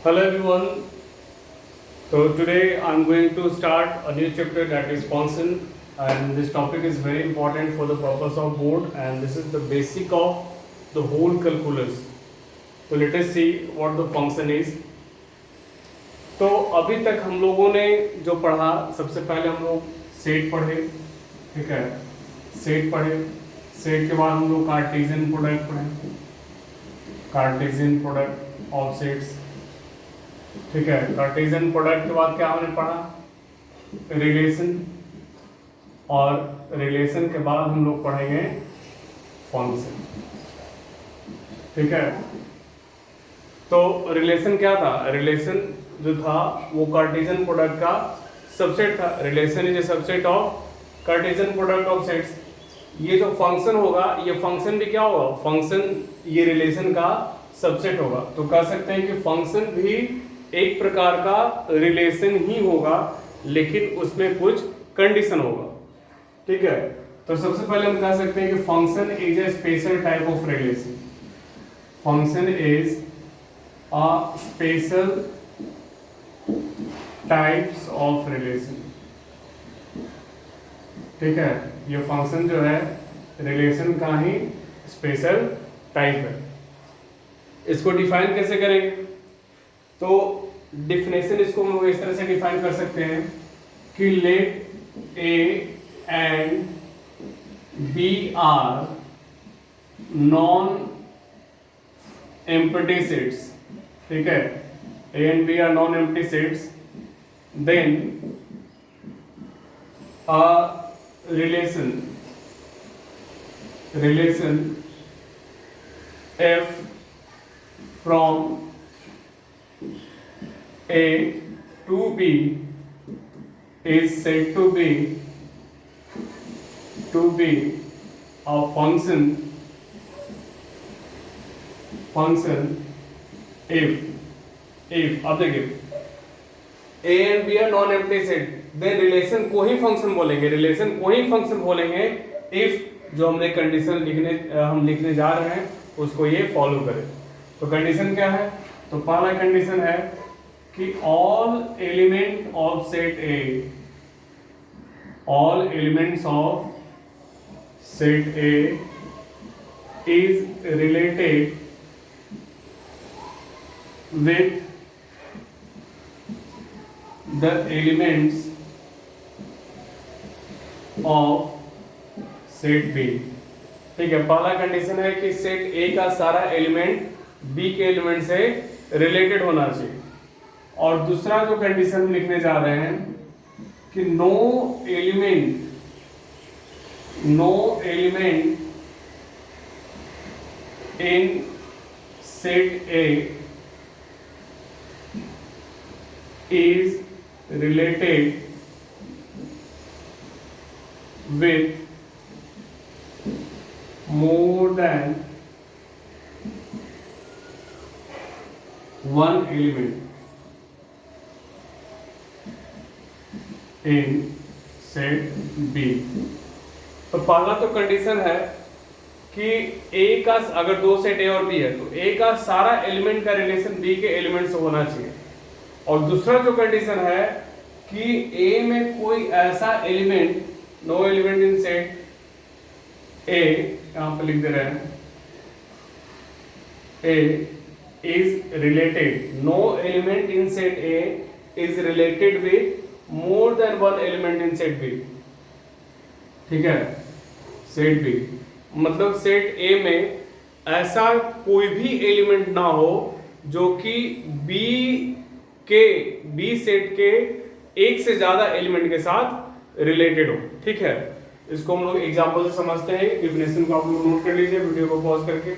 Hello everyone. So today I'm going to start a new chapter that is function, and this topic is very important for the purpose of board, and this is the basic of the whole calculus. So let us see what the function is. तो अभी तक हम लोगों ने जो पढ़ा, सबसे पहले हम लोग सेट पढ़े, ठीक है, सेट पढ़े, सेट के बाद हम लोग कार्टेशियन प्रोडक्ट पढ़े, कार्टेशियन प्रोडक्ट ऑफ सेट्स, ठीक है। कार्टेशियन प्रोडक्ट के बाद क्या हमने पढ़ा, रिलेशन, और रिलेशन के बाद हम लोग पढ़ेंगे फंक्शन, ठीक है। तो रिलेशन क्या था, रिलेशन जो था वो कार्टेशियन प्रोडक्ट का सबसेट था। Relation is a subset of Cartesian product of sets. ये जो फंक्शन होगा, ये फंक्शन भी क्या होगा, फंक्शन ये रिलेशन का सबसेट होगा। तो कह सकते हैं कि फंक्शन भी एक प्रकार का रिलेशन ही होगा, लेकिन उसमें कुछ कंडीशन होगा, ठीक है। तो सबसे पहले हम कह सकते हैं कि function is a special type of relation. Function is a special types of relation, ठीक है। ये फंक्शन जो है रिलेशन का ही स्पेशल टाइप है। इसको डिफाइन कैसे करेंगे, तो डिफिनेशन इसको हम लोग इस तरह से डिफाइन कर सकते हैं कि let A and B are non empty sets, ठीक है। A and B are non empty sets, then relation f from A to B is said to be a function if अब देखिए A and B are non empty set, then relation को ही function बोलेंगे, relation को ही function बोलेंगे if जो हमने कंडीशन लिखने जा रहे हैं उसको ये फॉलो करे। तो कंडीशन क्या है, तो पहला कंडीशन है कि all element of set A, all elements of set A is related with the elements of set B, ठीक है। पहला कंडीशन है कि सेट ए का सारा एलिमेंट बी के एलिमेंट से रिलेटेड होना चाहिए। और दूसरा जो कंडीशन हम लिखने जा रहे हैं कि no element in set A is related with more than one element in set B। तो पहला तो कंडीशन है कि A का, अगर दो सेट A और B है तो A का सारा एलिमेंट का रिलेशन B के एलिमेंट से होना चाहिए। और दूसरा जो कंडीशन है कि ए में कोई ऐसा element, no element in set A, यहां पर लिख दे रहे हैं, A is related, no element in set A is related with more than one element in set B, ठीक है। सेट बी मतलब सेट ए में ऐसा कोई भी एलिमेंट ना हो जो कि बी सेट के एक से ज्यादा एलिमेंट के साथ रिलेटेड हो, ठीक है। इसको हम लोग एग्जांपल से समझते हैं। डिफिनेशन को आप लोग नोट कर लीजिए वीडियो को पॉज करके।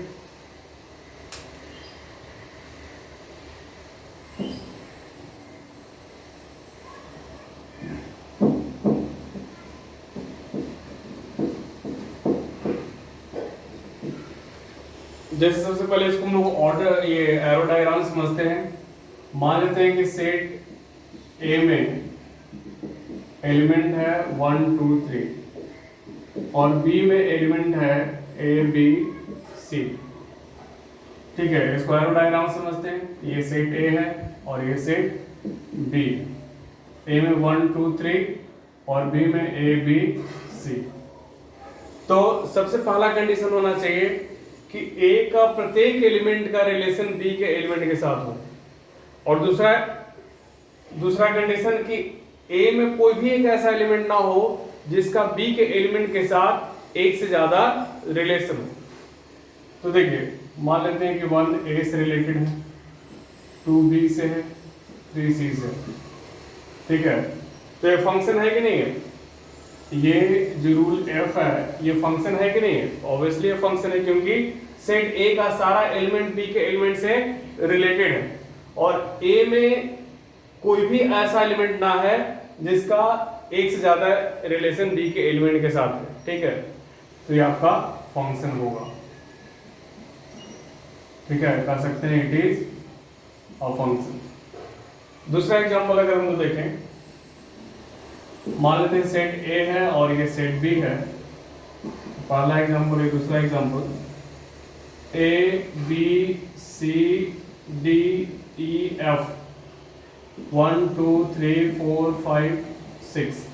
जैसे सबसे पहले इसको हम लोग ऑर्डर, ये एरो डायग्राम समझते हैं। मान लेते हैं कि सेट ए में एलिमेंट है 1 2 3 और बी में एलिमेंट है ए बी सी, ठीक है, स्क्वायर रूट डायग्राम समझते हैं। ये सेट ए है और ये सेट बी। ए में 1 2 3 और बी में ए बी सी। तो सबसे पहला कंडीशन होना चाहिए कि ए का प्रत्येक एलिमेंट का रिलेशन बी के एलिमेंट के साथ हो, और दूसरा कंडीशन कि ए में कोई भी एक ऐसा एलिमेंट ना हो जिसका बी के एलिमेंट के साथ एक से ज्यादा रिलेशन हो। तो देखिए, मान लेते हैं कि 1 ए से रिलेटेड है, 2 बी से है, 3 सी से। ठीक है, तो ये फंक्शन है कि नहीं है? ये जो रूल एफ है ये फंक्शन है कि नहीं है? ऑब्वियसली ये फंक्शन है, क्योंकि सेट ए का सारा एलिमेंट बी के एलिमेंट से रिलेटेड है, और ए में कोई भी ऐसा एलिमेंट ना है जिसका एक से ज्यादा रिलेशन बी के एलिमेंट के साथ है। ठीक है, तो ये आपका फंक्शन होगा। ठीक है, कह सकते हैं इट इज अ फंक्शन। दूसरा एग्जांपल अगर हम देखें, मान लेते हैं सेट ए है और ये सेट बी है। पहला एग्जांपल है, दूसरा example, A B C D E F 1 2 3 4 5 6।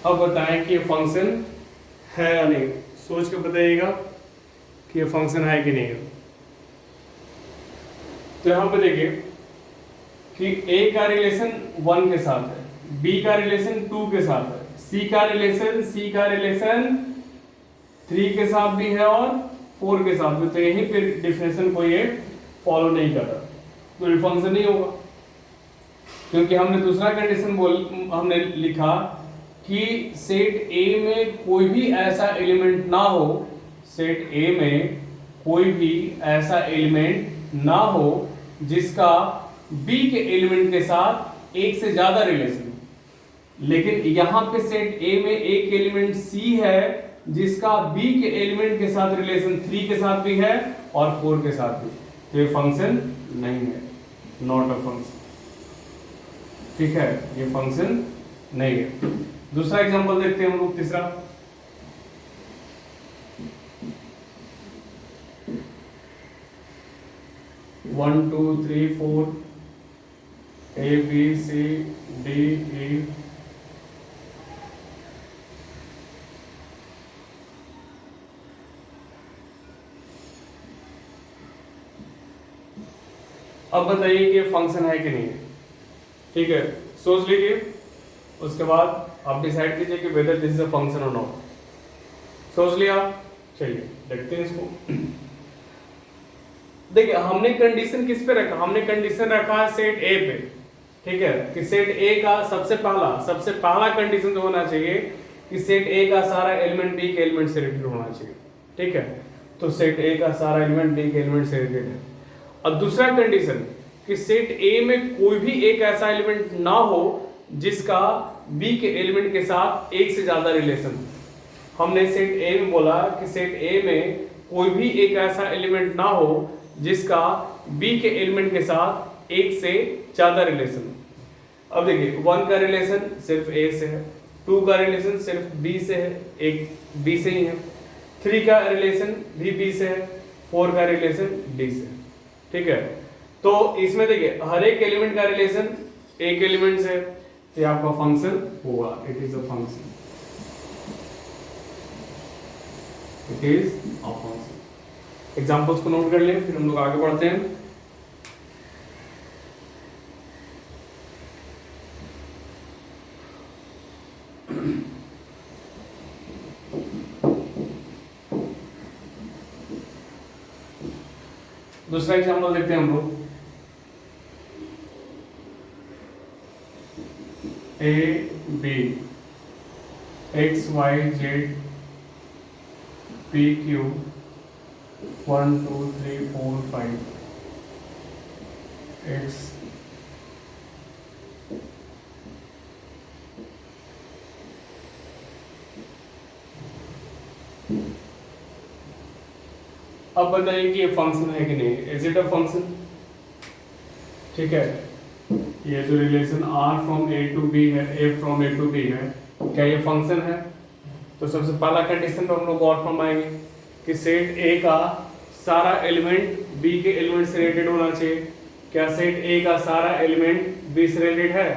अब बताएं कि ये फंक्शन है या नहीं। सोच के बताइएगा कि ये फंक्शन है कि नहीं है। तो यहां पे देखिए कि ए का रिलेशन 1 के साथ है, बी का रिलेशन 2 के साथ है, सी का रिलेशन 3 के साथ भी है और 4 के साथ भी। तो यहीं पे डिफिनेशन को ये फॉलो नहीं कर रहा, तो ये फंक्शन नहीं होगा, क्योंकि हमने दूसरा कंडीशन हमने लिखा कि सेट ए में कोई भी ऐसा एलिमेंट ना हो, सेट ए में कोई भी ऐसा एलिमेंट ना हो जिसका बी के एलिमेंट के साथ एक से ज्यादा रिलेशन। लेकिन यहां पे सेट ए में एक एलिमेंट सी है जिसका बी के एलिमेंट के साथ रिलेशन 3 के साथ भी है और 4 के साथ भी। तो ये फंक्शन नहीं है, नॉट अ फंक्शन। ठीक है, ये फंक्शन नहीं है। दूसरा एग्जांपल देखते हैं हम लोग, तीसरा। One two three four A B C D E अब बताइए कि फंक्शन है कि नहीं है। ठीक है, सोच लीजिए, उसके बाद आप डिसाइड कीजिए कि whether this is a function और नॉट। सोच लिया, चलिए देखते हैं इसको। देखिए, हमने कंडीशन किस पे रखा? हमने कंडीशन रखा है सेट ए पे। ठीक है, कि सेट ए का सबसे पहला कंडीशन जो होना चाहिए कि सेट ए का सारा एलिमेंट बी के एलिमेंट से रिलेटेड होना चाहिए। ठीक है, तो सेट ए का सारा एलिमेंट बी के एलिमेंट से रिलेटेड है। अब दूसरा कंडीशन कि सेट ए में कोई भी एक ऐसा एलिमेंट ना हो जिसका बी के एलिमेंट के साथ एक से ज्यादा रिलेशन। हमने सेट ए में बोला कि सेट ए में कोई भी एक ऐसा एलिमेंट ना हो जिसका बी के एलिमेंट के साथ एक से ज्यादा रिलेशन। अब देखिए, 1 का रिलेशन सिर्फ ए से है, 2 का रिलेशन सिर्फ बी से है, एक बी से ही है, 3 का रिलेशन भी बी से है, 4 का रिलेशन डी से है। ठीक है, तो इसमें देखिए हर एक एलिमेंट का रिलेशन एक एलिमेंट से, तो आपका फंक्शन होगा, it is a function, it is a function. Examples को नोट कर लें, फिर हम लोग आगे बढ़ते हैं। दूसरा एग्जांपल देखते हैं हम लोग। A B X Y Z P Q 1 2 3 4 5 X अब बताइए कि ये फंक्शन है कि नहीं, इज इट अ फंक्शन? ठीक है, ये जो relation R from A to B है, A from A to B है, क्या ये फंक्शन है? तो सबसे पहला कंडीशन पे हम लोग और फॉर्म आएंगे कि सेट A का सारा एलिमेंट B के एलिमेंट से रिलेटेड होना चाहिए। क्या सेट A का सारा एलिमेंट B से रिलेटेड है?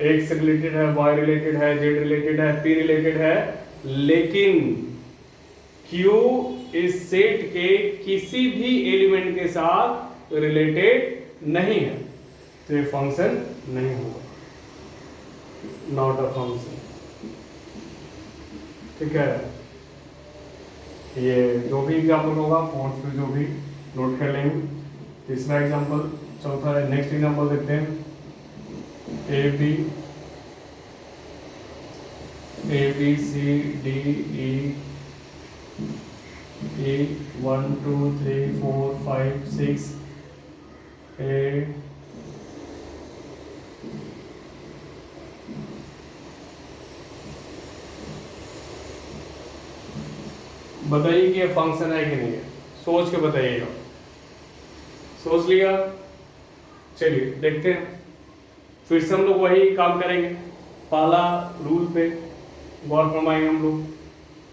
X से रिलेटेड है, Y रिलेटेड है, Z रिलेटेड है, P रिलेटेड है, लेकिन Q इस सेट के किसी भी एलिमेंट के साथ रिलेटेड नहीं है, तो ये फंक्शन नहीं होगा, नॉट अ फंक्शन। ठीक है, ये जो भी एग्जाम्पल होगा फोर्थ पे जो भी नोट कर लेंगे। तीसरा एग्जाम्पल, चौथा है, नेक्स्ट एग्जाम्पल देखते हैं। ए बी सी डी ई 1 2 3 4 5 6 ए बताइए कि ये फंक्शन है कि नहीं है, सोच के बताइएगा। सोच लिया? चलिए देखते हैं, फिर से हम लोग वही काम करेंगे। पहला रूल पे गौर फरमाएंगे हम लोग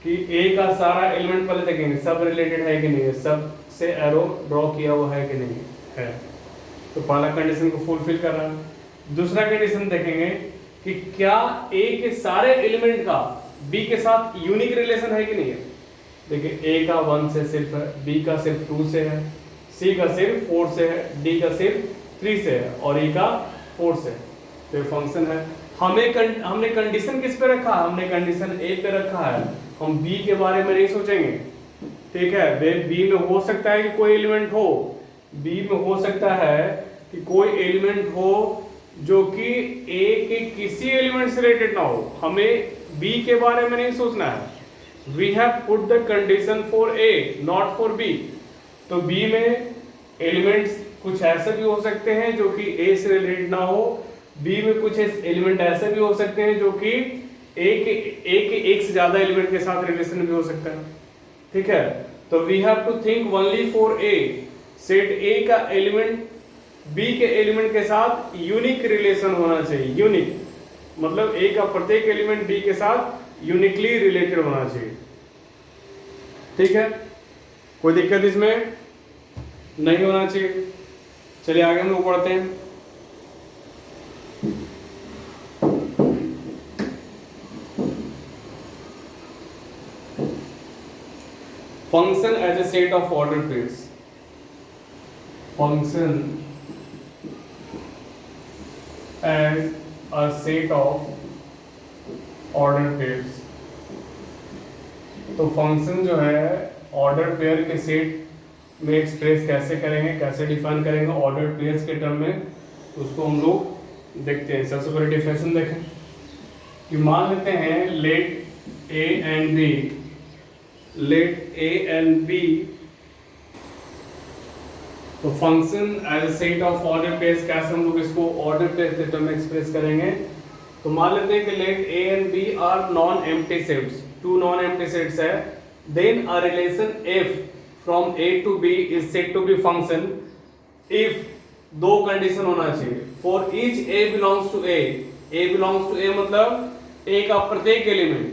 कि ए का सारा एलिमेंट पहले देखेंगे सब रिलेटेड है कि नहीं है, सब से एरो ड्रॉ किया हुआ है कि नहीं है, तो पहला कंडीशन को फुलफिल कर रहा है। दूसरा कंडीशन देखेंगे कि क्या ए के सारे एलिमेंट का बी के साथ यूनिक रिलेशन है कि नहीं है। देखिए, ए का 1 से सिर्फ है, बी का सिर्फ 2 से है, सी का सिर्फ 4 से है, डी का सिर्फ 3 से है और ई का 4 से है, तो ये फंक्शन है। हमने कंडीशन किस पे रखा है? हमने कंडीशन ए पे रखा है, हम बी के बारे में नहीं सोचेंगे। ठीक है, बी में हो सकता है कि कोई एलिमेंट हो, बी में हो सकता है कि कोई एलिमेंट हो जो कि ए के किसी एलिमेंट से रिलेटेड ना हो, हमें बी के बारे में नहीं सोचना है। We have put the condition for A, not for B. तो B में एलिमेंट्स कुछ ऐसे भी हो सकते हैं जो कि A से रिलेटेड ना हो, B में कुछ एलिमेंट ऐसे भी हो सकते हैं जो कि A के एक से ज्यादा एलिमेंट के साथ रिलेशन भी हो सकता है। ठीक है, तो we have to think only for A. Set A का एलिमेंट B के एलिमेंट के साथ यूनिक रिलेशन होना चाहिए। यूनिक मतलब A का प्रत्येक एलिमेंट B के साथ यूनिकली रिलेटेड होना चाहिए। ठीक है, कोई दिक्कत इसमें नहीं होना चाहिए। चलिए आगे हम लोग पढ़ते हैं। Function as a set of order pairs. Function as a set of order pairs. तो फंक्शन जो है ऑर्डर पेयर के सेट में एक्सप्रेस कैसे करेंगे, कैसे डिफाइन करेंगे ऑर्डर पेयर्स के टर्म में, उसको हम लोग देखते हैं। सबसे पहले डिफिनेशन देखें कि मान लेते हैं let A and B, let A and B, तो function as a set of order pairs कैसे हम लोग इसको ऑर्डर पेयर के टर्म में एक्सप्रेस करेंगे। तो मान लेते हैं कि let A and B are non empty sets, two non empty sets है, then a relation f from a to b is said to be function if दो कंडीशन होना चाहिए। For each a belongs to a, a belongs to a मतलब a का प्रत्येक element,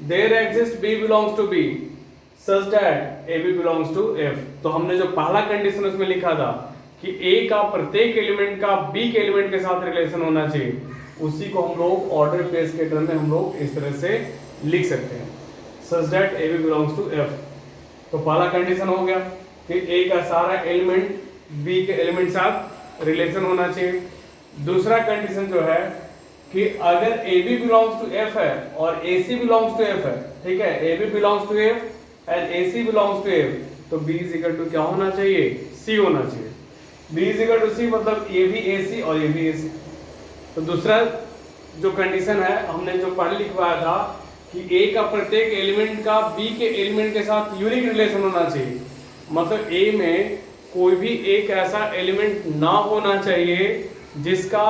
there exist b belongs to b such that a b belongs to f। तो हमने जो पहला कंडीशन उसमें लिखा था कि a का प्रत्येक एलिमेंट का b के एलिमेंट के साथ रिलेशन होना चाहिए, उसी को हम लोग ऑर्डर पेयर्स के टर्म में हम लोग इस तरह से लिख सकते हैं, such that a b belongs to f। तो पहला कंडीशन हो गया कि a का सारा एलिमेंट b के एलिमेंट के साथ रिलेशन होना चाहिए। दूसरा कंडीशन जो है कि अगर a b belongs to f है और a c belongs to f है, ठीक है, a b belongs to f and a c belongs to f, तो b is equal to क्या होना चाहिए? c होना चाहिए। b is equal to c मतलब a b a c और a b a c। तो दूसरा जो कंडीशन है हमने जो पहले लिखवाया था कि a का प्रत्येक एलिमेंट का b के एलिमेंट के साथ यूनिक रिलेशन होना चाहिए, मतलब a में कोई भी एक ऐसा एलिमेंट ना होना चाहिए जिसका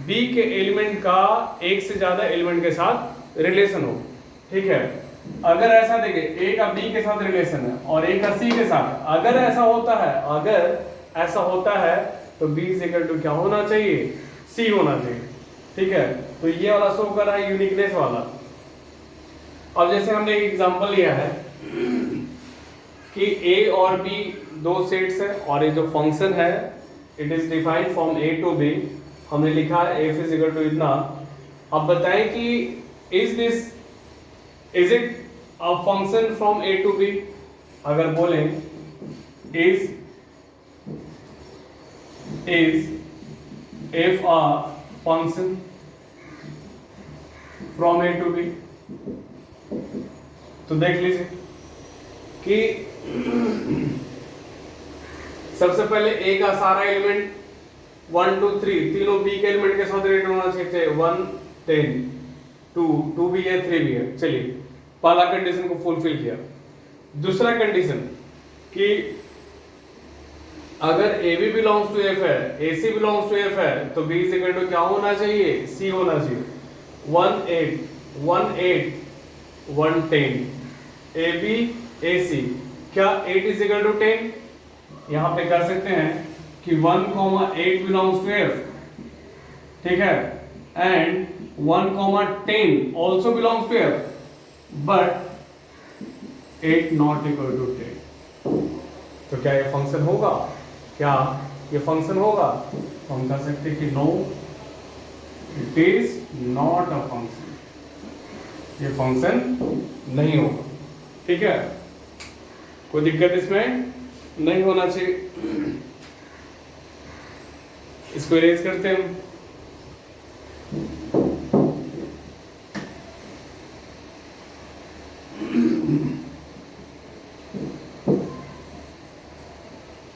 b के एलिमेंट का एक से ज्यादा एलिमेंट के साथ रिलेशन हो। ठीक है, अगर ऐसा देखे ए का बी के साथ रिलेशन है और ए का सी के साथ, अगर ऐसा होता है तो बी इज इक्वल टू क्या होना चाहिए, सी होना चाहिए। ठीक है, तो ये वाला शो कर रहा है यूनिकनेस वाला। अब जैसे हमने एक एग्जांपल लिया है कि ए और बी दो सेट्स है और ये जो फंक्शन है it is defined from A to B, हमने लिखा है एफ इज इक्वल टू इतना। अब बताएं कि is it a function from A to B, अगर बोलें is F a function from A to B, तो देख लीजिए कि सबसे पहले ए का सारा एलिमेंट 1 2 3 तीनों बी के एलिमेंट के साथ रिलेटेड होना चाहिए, 1 10 2 भी है 3 भी है। चलिए पहला कंडीशन को फुलफिल किया। दूसरा कंडीशन कि अगर A B belongs to F है, A C belongs to F है, तो बी इज इक्वल टू क्या होना चाहिए, सी होना चाहिए। 1 8 1 8 1 10 ए बी ए सी, क्या 8 इज इक्वल टू 10, यहां पे कर सकते हैं कि 1 8 बिलोंग्स टू एफ, ठीक है, and 1 10 also belongs to F, but 8 not equal to 10। तो क्या ये फंक्शन होगा, क्या ये फंक्शन होगा? तो हम कह सकते हैं कि no it is not a function, ये फंक्शन नहीं होगा। ठीक है, कोई दिक्कत इसमें नहीं होना चाहिए। इसको इरेज करते हैं हम।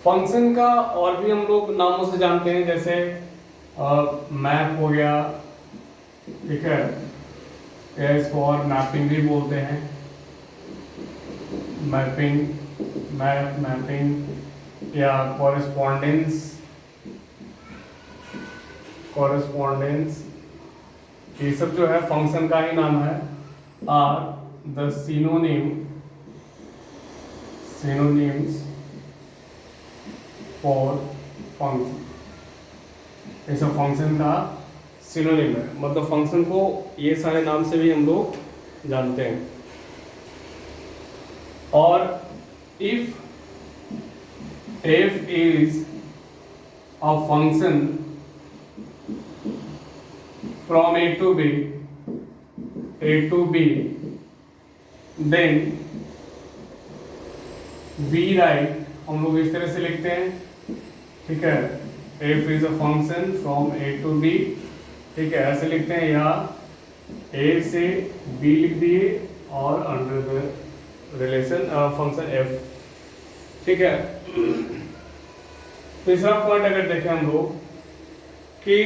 फंक्शन का और भी हम लोग नामों से जानते हैं, जैसे मैप हो गया, ठीक है, या इसको और मैपिंग भी बोलते हैं, मैपिंग, मैप, मैपिंग, या कॉरेस्पॉन्डेंस, कॉरेस्पॉन्डेंस, ये सब जो है फंक्शन का ही नाम है। Are the synonyms for function, ये सब फंक्शन का सिनोनिम है, मतलब फंक्शन को ये सारे नाम से भी हम लोग जानते हैं। और if f is a function from a to b then we write, हम लोग इस तरह से लिखते हैं, ठीक है, f is a function from a to b, ठीक है, ऐसे लिखते हैं, या a से b लिख दिए और under the relation function f, ठीक है। तीसरा पॉइंट अगर देखें हम लोग कि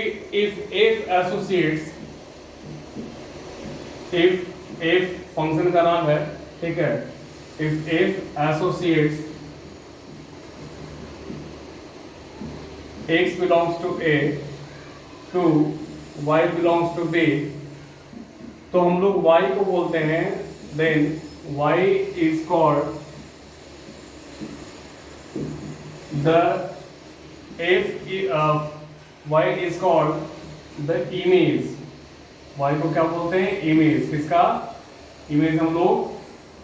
if f associates, if f function का नाम है, ठीक है, if f associates x belongs to a to y belongs to b, तो हम लोग y को बोलते हैं, then y is called the y is called the image, y को क्या बोलते हैं, इमेज, किसका, इमेज हम लोग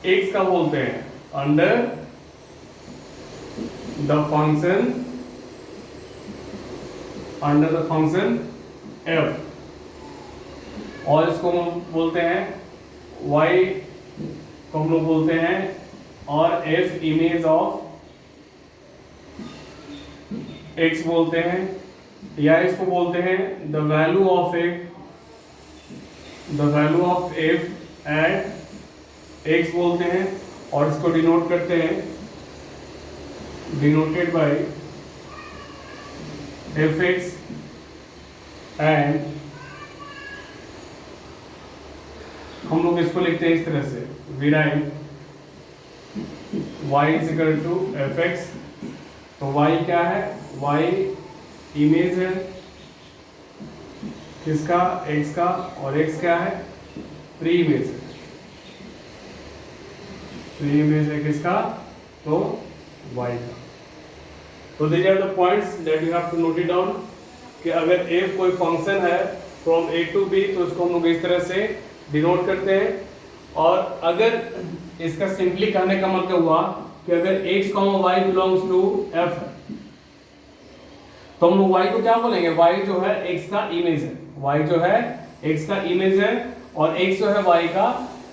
x का बोलते हैं, अंडर द फंक्शन f, और इसको हम बोलते हैं y को हम लोग बोलते हैं और f इमेज ऑफ x बोलते हैं, या इसको बोलते हैं the value of f at x बोलते हैं, और इसको डिनोट करते हैं, डिनोटेड बाय fx, एंड हम लोग इसको लिखते हैं इस तरह से, we write y is equal to fx, तो y क्या है, y इमेज है किसका, x का, और x क्या है, प्री इमेज है, प्री इमेज है किसका, तो y का। तो these are the points that you have to note it down कि अगर f कोई फंक्शन है फ्रॉम a टू b तो उसको हम लोग इस तरह से डिनोट करते हैं। और अगर इसका सिंपली कहने का मतलब हुआ कि अगर x, y belongs to f है तो हम लोग y को क्या बोलेंगे, y जो है x का इमेज है, y जो है x का इमेज है और x जो है y का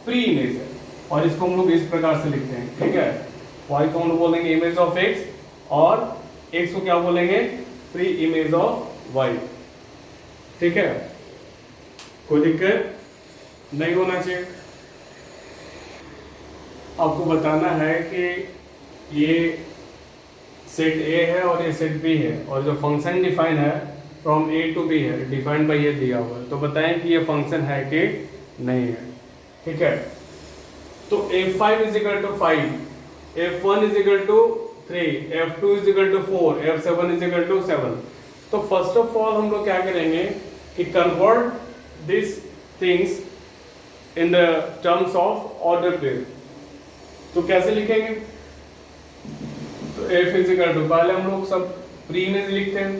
प्री इमेज है। और इसको हम लोग इस प्रकार से लिखते हैं, ठीक है। y को हम लोग बोलेंगे इमेज ऑफ x और x को क्या बोलेंगे, प्री इमेज ऑफ y, ठीक है। कोई दिक्कत नहीं होना चाहिए। आपको बताना है कि ये सेट A है और ये सेट B है और जो फंक्शन डिफाइन है फ्रॉम A टू B है, डिफाइंड बाय ये दिया हुआ है। तो बताएं कि ये फंक्शन है कि नहीं है, ठीक है। तो f5 is equal to 5, f1 is equal to 3, f2 is equal to 4, f7 is equal to 7। तो फर्स्ट ऑफ ऑल हम लोग क्या करेंगे कि convert this things in the terms of order pair. तो कैसे लिखेंगे, तो f इज इक्वल टू, पहले हम लोग सब प्री इमेज लिखते हैं।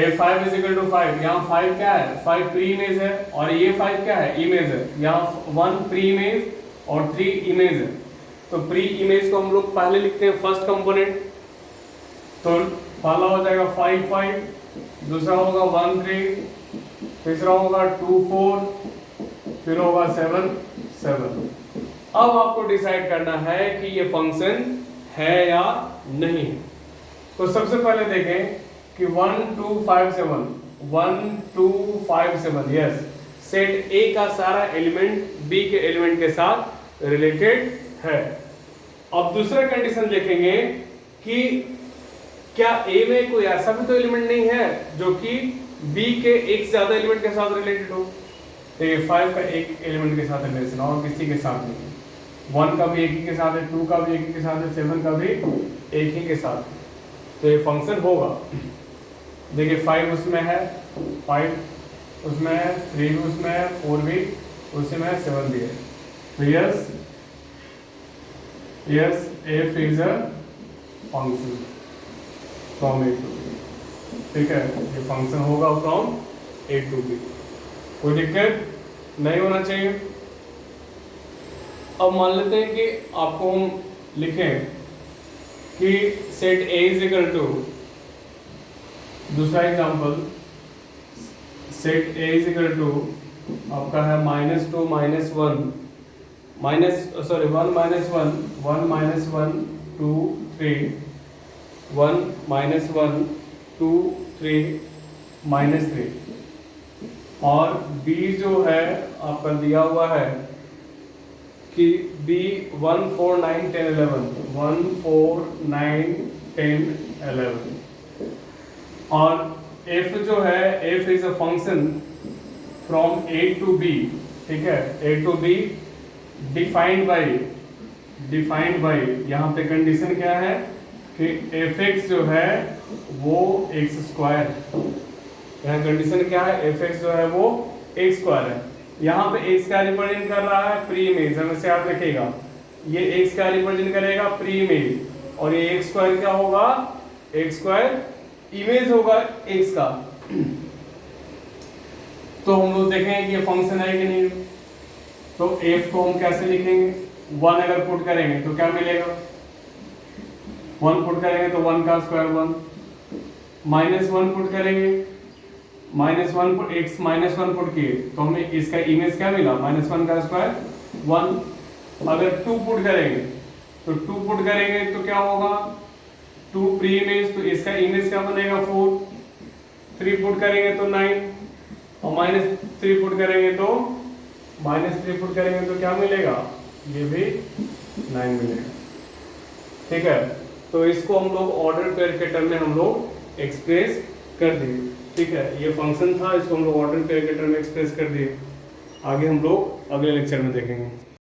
f5 इज इक्वल टू 5, यहाँ 5 क्या है, 5 प्री इमेज है और ये 5 क्या है, इमेज है। यहाँ 1 प्री इमेज और 3 इमेज है। तो प्री इमेज को हम लोग पहले लिखते हैं फर्स्ट कंपोनेंट। तो पहला हो जाएगा 5 5, दूसरा होगा 1 3, तीसरा होगा 2 4, फिर होगा 7 7। अब आपको डिसाइड करना है कि ये फंक्शन है या नहीं है। तो सबसे पहले देखें कि 1 2 5 7, 1 2 5 7, यस, सेट A का सारा एलिमेंट B के एलिमेंट के साथ रिलेटेड है। अब दूसरा कंडीशन देखेंगे कि क्या A में कोई ऐसा भी तो एलिमेंट नहीं है जो कि B के एक से ज्यादा एलिमेंट के साथ रिलेटेड हो। तो ये 5 का एक एलिमेंट के साथ रिलेशन और किसी के साथ नहीं, 1 का भी एक ही के साथ है, 2 का भी एक ही के साथ है, 7 का भी एक ही के साथ है। तो ये फंक्शन होगा। देखिए 5 उसमें है, 5 उसमें है, 3 भी उसमें है, 4 भी उसमें है, 7 भी है। तो yes f is a function from A to B, ठीक है। ये फंक्शन होगा फ्रॉम A टू B, कोई दिक्कत नहीं होना चाहिए। अब मान लेते हैं कि आपको हम लिखें कि set A is equal to, दूसरा example, set A is equal to आपका है -2 -1 1 -1 2 3, 1 -1 2 3 -3। और B जो है आपका दिया हुआ है कि B 1 4 9 10 11, 1 4 9 10 11। और f जो है, f is a function from A to B, ठीक है। A to B defined by यहाँ पे कंडीशन क्या है कि fx जो है वो x², यहाँ कंडीशन क्या है, fx जो है वो x² है। यहाँ पे x का रिप्रेजेंट कर रहा है प्री इमेज, हमेशा याद रखिएगा ये x का रिप्रेजेंट करेगा प्री इमेज और ये x² क्या होगा, x² इमेज होगा x का। तो हम लोग देखेंगे कि ये फंक्शन है कि नहीं। तो f को हम कैसे लिखेंगे, 1 अगर पुट करेंगे तो क्या मिलेगा, 1 पुट करेंगे तो 1 का स्क्वायर 1, -1 पुट करेंगे, -1 पुट x -1 पुट किए तो हमें इसका इमेज क्या मिला, -1 का स्क्वायर 1। अगर 2 पुट करेंगे तो 2 पुट करेंगे तो क्या होगा, 2 प्री इमेज, तो इसका इमेज क्या बनेगा 4। 3 पुट करेंगे तो 9 और -3 पुट करेंगे तो -3 पुट करेंगे तो क्या मिलेगा, ये भी 9 मिलेगा, ठीक है। तो इसको हम लोग ऑर्डर पेयर के टर्म में हम लोग एक्सप्रेस कर दिए, ठीक है। ये फंक्शन था, इसको हम लोग ऑर्डर पेयर के टर्म में एक्सप्रेस कर दिए। आगे हम लोग अगले लेक्चर में देखेंगे।